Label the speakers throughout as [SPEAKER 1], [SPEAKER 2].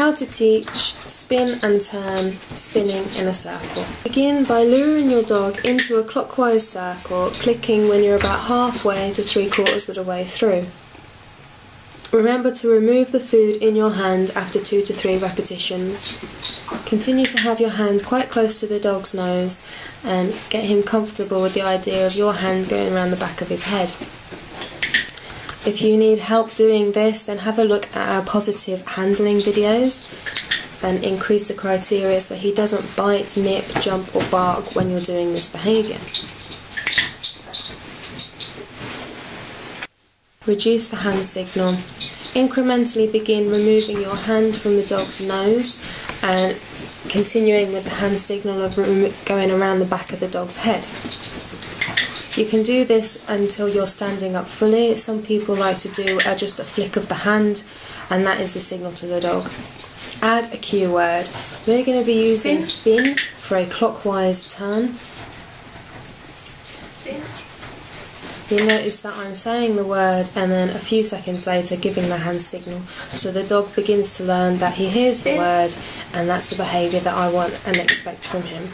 [SPEAKER 1] How to teach spin and turn, spinning in a circle. Begin by luring your dog into a clockwise circle, clicking when you're about halfway to 3/4 of the way through. Remember to remove the food in your hand after 2 to 3 repetitions. Continue to have your hand quite close to the dog's nose and get him comfortable with the idea of your hand going around the back of his head. If you need help doing this, then have a look at our positive handling videos and increase the criteria so he doesn't bite, nip, jump or bark when you're doing this behaviour. Reduce the hand signal. Incrementally begin removing your hand from the dog's nose and continuing with the hand signal of going around the back of the dog's head. You can do this until you're standing up fully. Some people like to do just a flick of the hand, and that is the signal to the dog. Add a cue word. We're going to be using spin for a clockwise turn.
[SPEAKER 2] Spin.
[SPEAKER 1] You notice that I'm saying the word and then a few seconds later giving the hand signal, so the dog begins to learn that he hears the word and that's the behaviour that I want and expect from him.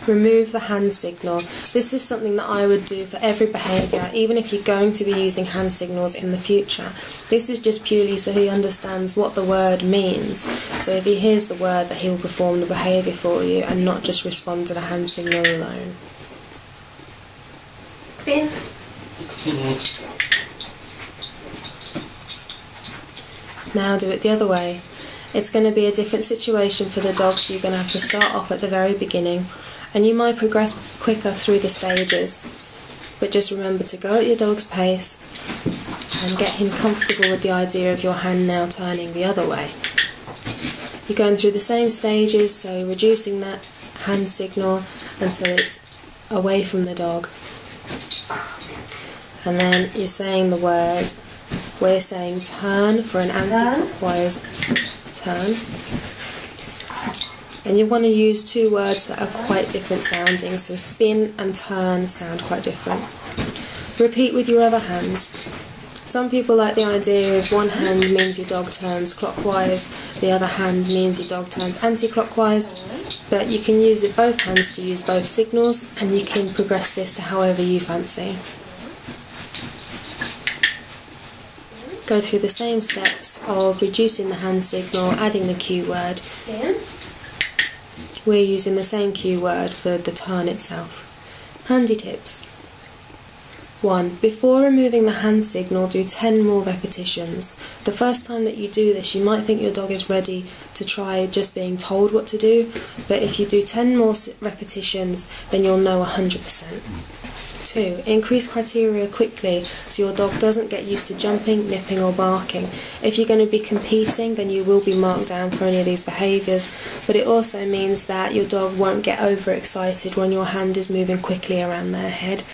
[SPEAKER 1] Remove the hand signal. This is something that I would do for every behaviour, even if you're going to be using hand signals in the future. This is just purely so he understands what the word means. So if he hears the word, that he'll perform the behaviour for you and not just respond to the hand signal alone.
[SPEAKER 2] Spin.
[SPEAKER 1] Now do it the other way. It's going to be a different situation for the dog, so you're going to have to start off at the very beginning. And you might progress quicker through the stages, but just remember to go at your dog's pace and get him comfortable with the idea of your hand now turning the other way. You're going through the same stages, so reducing that hand signal until it's away from the dog. And then you're saying the word. We're saying turn for an anti-clockwise turn. And you want to use 2 words that are quite different sounding, so spin and turn sound quite different. Repeat with your other hand. Some people like the idea of one hand means your dog turns clockwise, the other hand means your dog turns anti-clockwise, but you can use it both hands to use both signals, and you can progress this to however you fancy. Go through the same steps of reducing the hand signal, adding the cue word. We're using the same cue word for the turn itself. Handy tips. 1. Before removing the hand signal, do 10 more repetitions. The first time that you do this, you might think your dog is ready to try just being told what to do, but if you do 10 more repetitions, then you'll know 100%. 2. Increase criteria quickly so your dog doesn't get used to jumping, nipping or barking. If you're going to be competing, then you will be marked down for any of these behaviours, but it also means that your dog won't get overexcited when your hand is moving quickly around their head.